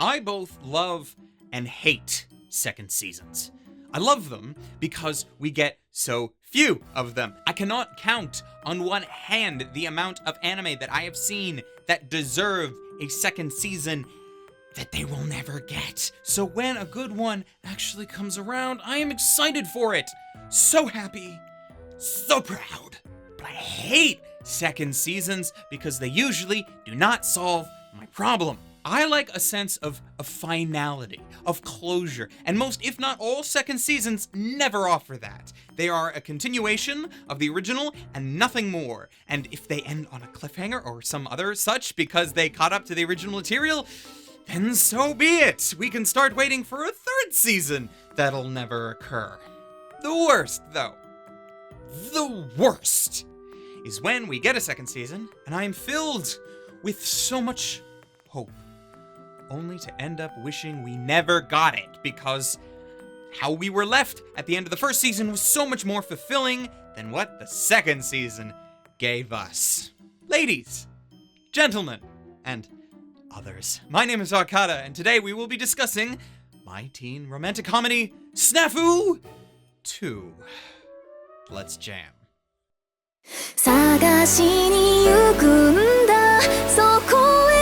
I both love and hate second seasons. I love them because we get so few of them. I cannot count on one hand the amount of anime that I have seen that deserve a second season that they will never get. So when a good one actually comes around, I am excited for it. So happy, so proud. But I hate second seasons because they usually do not solve my problem. I like a sense of finality, of closure, and most, if not all, second seasons never offer that. They are a continuation of the original and nothing more. And if they end on a cliffhanger or some other such because they caught up to the original material, then so be it. We can start waiting for a third season. That'll never occur. The worst, though, the worst, is when we get a second season and I am filled with so much hope, only to end up wishing we never got it, because how we were left at the end of the first season was so much more fulfilling than what the second season gave us. Ladies, gentlemen, and others, my name is Arkada, and today we will be discussing my teen romantic comedy, SNAFU 2. Let's jam. 探しに行くんだそこへ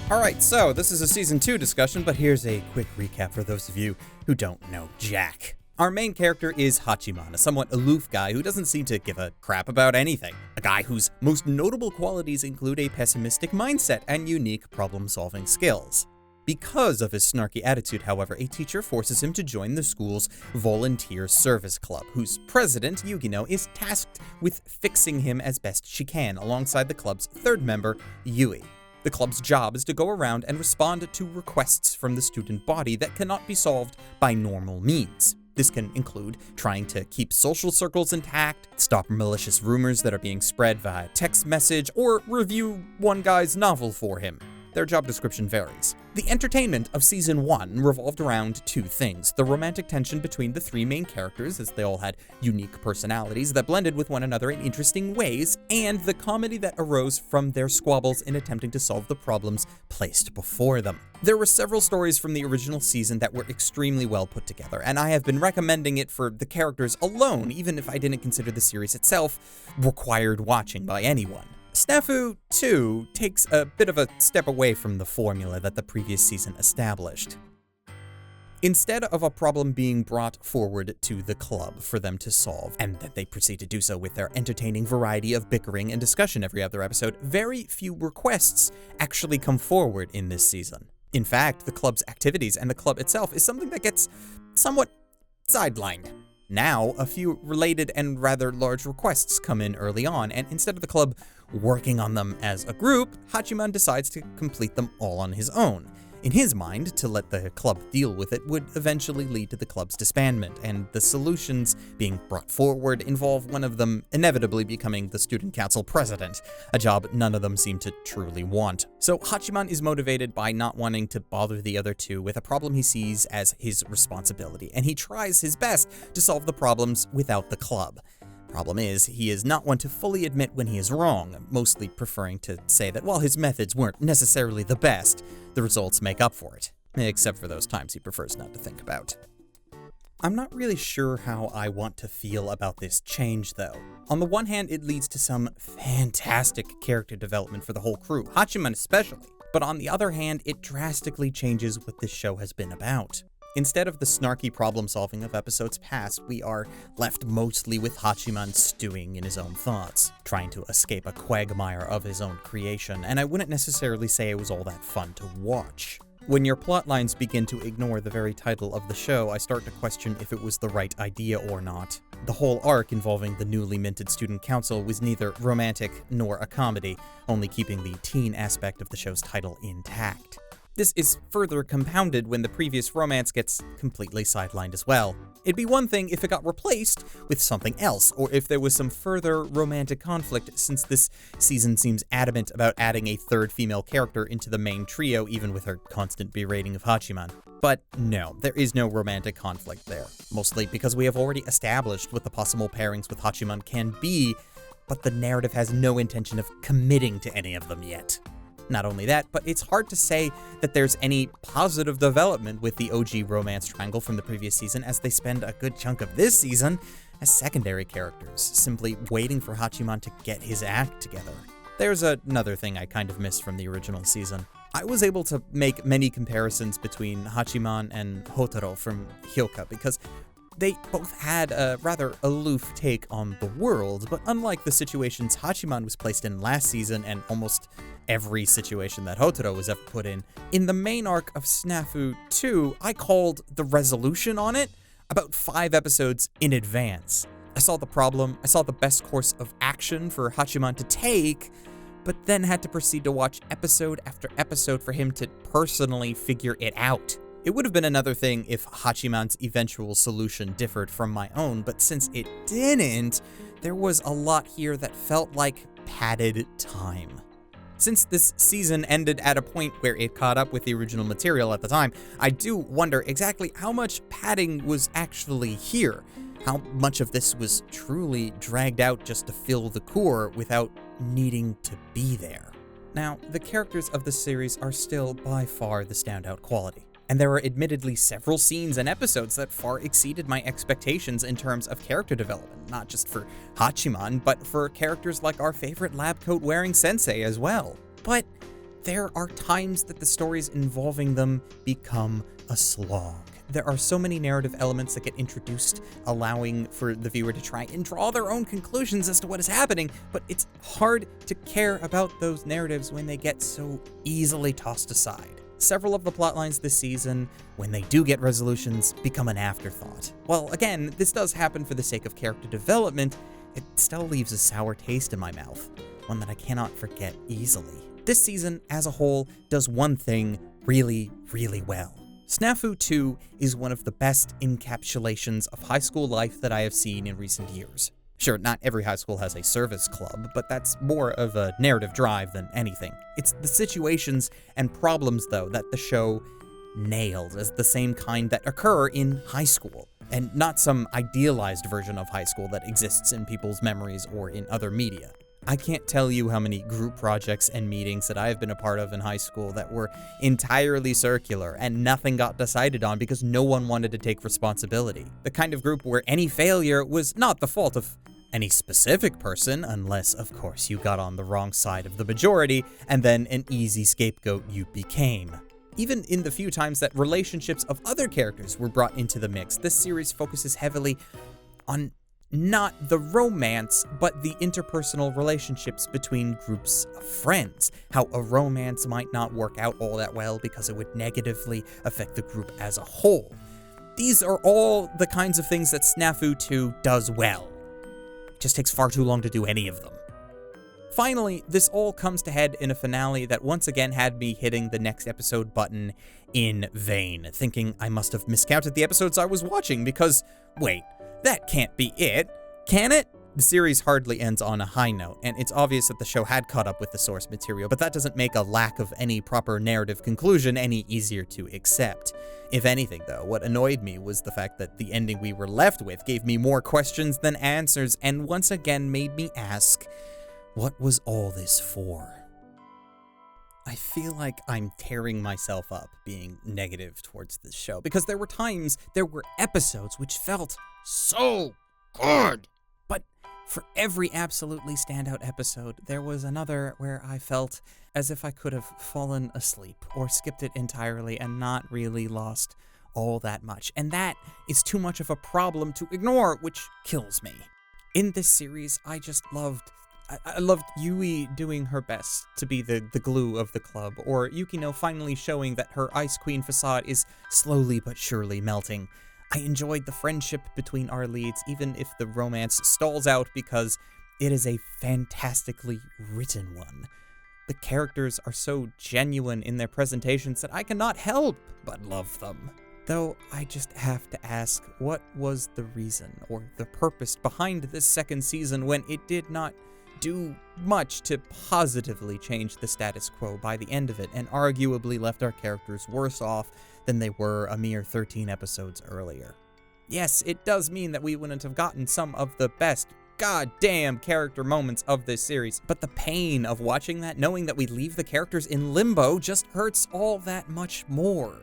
Alright, so this is a Season 2 discussion, but here's a quick recap for those of you who don't know Jack. Our main character is Hachiman, a somewhat aloof guy who doesn't seem to give a crap about anything. A guy whose most notable qualities include a pessimistic mindset and unique problem-solving skills. Because of his snarky attitude, however, a teacher forces him to join the school's volunteer service club, whose president, Yugino, is tasked with fixing him as best she can, alongside the club's third member, Yui. The club's job is to go around and respond to requests from the student body that cannot be solved by normal means. This can include trying to keep social circles intact, stop malicious rumors that are being spread via text message, or review one guy's novel for him. Their job description varies. The entertainment of Season 1 revolved around two things: the romantic tension between the three main characters, as they all had unique personalities that blended with one another in interesting ways, and the comedy that arose from their squabbles in attempting to solve the problems placed before them. There were several stories from the original season that were extremely well put together, and I have been recommending it for the characters alone, even if I didn't consider the series itself required watching by anyone. SNAFU 2 takes a bit of a step away from the formula that the previous season established. Instead of a problem being brought forward to the club for them to solve, and that they proceed to do so with their entertaining variety of bickering and discussion every other episode, very few requests actually come forward in this season. In fact, the club's activities and the club itself is something that gets somewhat sidelined. Now, a few related and rather large requests come in early on, and instead of the club working on them as a group, Hachiman decides to complete them all on his own. In his mind, to let the club deal with it would eventually lead to the club's disbandment, and the solutions being brought forward involve one of them inevitably becoming the student council president, a job none of them seem to truly want. So Hachiman is motivated by not wanting to bother the other two with a problem he sees as his responsibility, and he tries his best to solve the problems without the club. Problem is, he is not one to fully admit when he is wrong, mostly preferring to say that while his methods weren't necessarily the best, the results make up for it. Except for those times he prefers not to think about. I'm not really sure how I want to feel about this change, though. On the one hand, it leads to some fantastic character development for the whole crew, Hachiman especially. But on the other hand, it drastically changes what this show has been about. Instead of the snarky problem-solving of episodes past, we are left mostly with Hachiman stewing in his own thoughts, trying to escape a quagmire of his own creation, and I wouldn't necessarily say it was all that fun to watch. When your plotlines begin to ignore the very title of the show, I start to question if it was the right idea or not. The whole arc involving the newly minted student council was neither romantic nor a comedy, only keeping the teen aspect of the show's title intact. This is further compounded when the previous romance gets completely sidelined as well. It'd be one thing if it got replaced with something else, or if there was some further romantic conflict, since this season seems adamant about adding a third female character into the main trio, even with her constant berating of Hachiman. But no, there is no romantic conflict there, mostly because we have already established what the possible pairings with Hachiman can be, but the narrative has no intention of committing to any of them yet. Not only that, but it's hard to say that there's any positive development with the OG romance triangle from the previous season, as they spend a good chunk of this season as secondary characters, simply waiting for Hachiman to get his act together. There's another thing I kind of missed from the original season. I was able to make many comparisons between Hachiman and Hotaro from Hyoka, because they both had a rather aloof take on the world, but unlike the situations Hachiman was placed in last season and almost every situation that Hotaro was ever put in the main arc of SNAFU 2, I called the resolution on it about 5 episodes in advance. I saw the problem, I saw the best course of action for Hachiman to take, but then had to proceed to watch episode after episode for him to personally figure it out. It would have been another thing if Hachiman's eventual solution differed from my own, but since it didn't, there was a lot here that felt like padded time. Since this season ended at a point where it caught up with the original material at the time, I do wonder exactly how much padding was actually here. How much of this was truly dragged out just to fill the core without needing to be there. Now, the characters of the series are still by far the standout quality, and there are admittedly several scenes and episodes that far exceeded my expectations in terms of character development, not just for Hachiman, but for characters like our favorite lab coat wearing sensei as well. But there are times that the stories involving them become a slog. There are so many narrative elements that get introduced, allowing for the viewer to try and draw their own conclusions as to what is happening, but it's hard to care about those narratives when they get so easily tossed aside. Several of the plotlines this season, when they do get resolutions, become an afterthought. While again, this does happen for the sake of character development, it still leaves a sour taste in my mouth, one that I cannot forget easily. This season, as a whole, does one thing really, really well. SNAFU 2 is one of the best encapsulations of high school life that I have seen in recent years. Sure, not every high school has a service club, but that's more of a narrative drive than anything. It's the situations and problems, though, that the show nailed as the same kind that occur in high school, and not some idealized version of high school that exists in people's memories or in other media. I can't tell you how many group projects and meetings that I have been a part of in high school that were entirely circular and nothing got decided on because no one wanted to take responsibility. The kind of group where any failure was not the fault of any specific person, unless, of course, you got on the wrong side of the majority, and then an easy scapegoat you became. Even in the few times that relationships of other characters were brought into the mix, this series focuses heavily on not the romance, but the interpersonal relationships between groups of friends. How a romance might not work out all that well because it would negatively affect the group as a whole. These are all the kinds of things that SNAFU 2 does well. It just takes far too long to do any of them. Finally, this all comes to head in a finale that once again had me hitting the next episode button in vain, thinking I must have miscounted the episodes I was watching because, wait, that can't be it, can it? The series hardly ends on a high note, and it's obvious that the show had caught up with the source material, but that doesn't make a lack of any proper narrative conclusion any easier to accept. If anything, though, what annoyed me was the fact that the ending we were left with gave me more questions than answers, and once again made me ask, what was all this for? I feel like I'm tearing myself up being negative towards this show, because there were episodes which felt so good. But for every absolutely standout episode, there was another where I felt as if I could have fallen asleep or skipped it entirely and not really lost all that much. And that is too much of a problem to ignore, which kills me. In this series, I loved Yui doing her best to be the glue of the club, or Yukino finally showing that her Ice Queen facade is slowly but surely melting. I enjoyed the friendship between our leads, even if the romance stalls out because it is a fantastically written one. The characters are so genuine in their presentations that I cannot help but love them. Though I just have to ask, what was the reason or the purpose behind this second season when it did not do much to positively change the status quo by the end of it, and arguably left our characters worse off than they were a mere 13 episodes earlier? Yes, it does mean that we wouldn't have gotten some of the best goddamn character moments of this series, but the pain of watching that, knowing that we leave the characters in limbo, just hurts all that much more.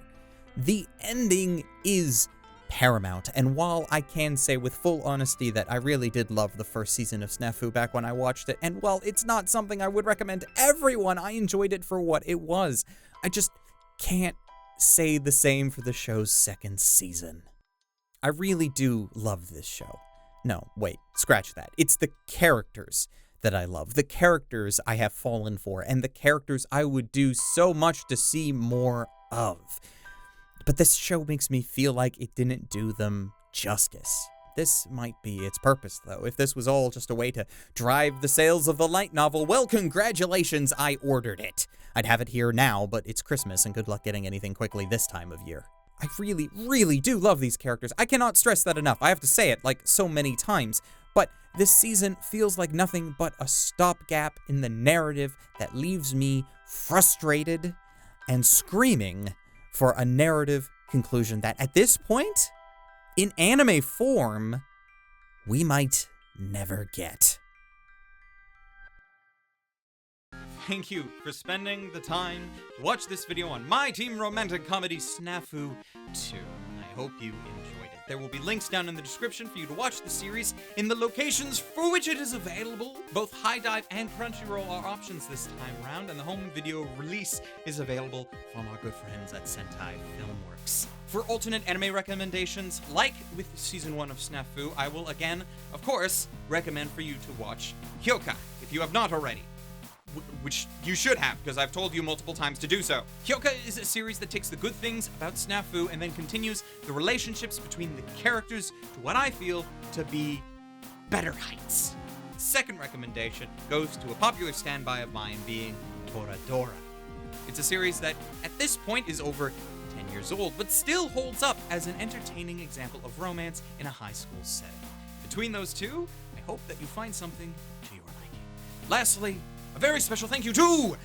The ending is paramount, and while I can say with full honesty that I really did love the first season of SNAFU back when I watched it, and while it's not something I would recommend to everyone, I enjoyed it for what it was. I just can't say the same for the show's second season. I really do love this show. No, wait, scratch that. It's the characters that I love, the characters I have fallen for, and the characters I would do so much to see more of. But this show makes me feel like it didn't do them justice. This might be its purpose, though. If this was all just a way to drive the sales of the light novel, well, congratulations, I ordered it. I'd have it here now, but it's Christmas, and good luck getting anything quickly this time of year. I really, really do love these characters. I cannot stress that enough. I have to say it like so many times. But this season feels like nothing but a stopgap in the narrative that leaves me frustrated and screaming for a narrative conclusion that, at this point, in anime form, we might never get. Thank you for spending the time to watch this video on my Teen Romantic Comedy SNAFU 2. I hope you enjoyed it. There will be links down in the description for you to watch the series in the locations for which it is available. Both HIDIVE and Crunchyroll are options this time around, and the home video release is available from our good friends at Sentai Filmworks. For alternate anime recommendations, like with Season 1 of SNAFU, I will again, of course, recommend for you to watch Hyoka, if you have not already. Which you should have, because I've told you multiple times to do so. Hyoka is a series that takes the good things about SNAFU and then continues the relationships between the characters to what I feel to be better heights. Second recommendation goes to a popular standby of mine, being Toradora. It's a series that, at this point, is over 10 years old, but still holds up as an entertaining example of romance in a high school setting. Between those two, I hope that you find something to your liking. Lastly, a very special thank you to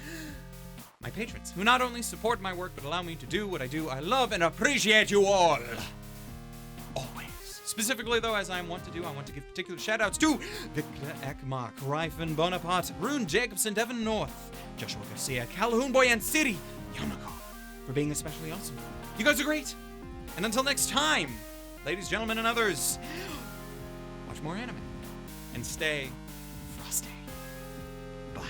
my patrons, who not only support my work, but allow me to do what I do. I love and appreciate you all. Always. Specifically, though, as I want to do, I want to give particular shout-outs to Victor Ekmark, Ryfen Bonaparte, Rune Jacobson, Devon North, Joshua Garcia, Calhoun Boy, and City Yamako for being especially awesome. You guys are great. And until next time, ladies, gentlemen, and others, watch more anime and stay frosty. Bye.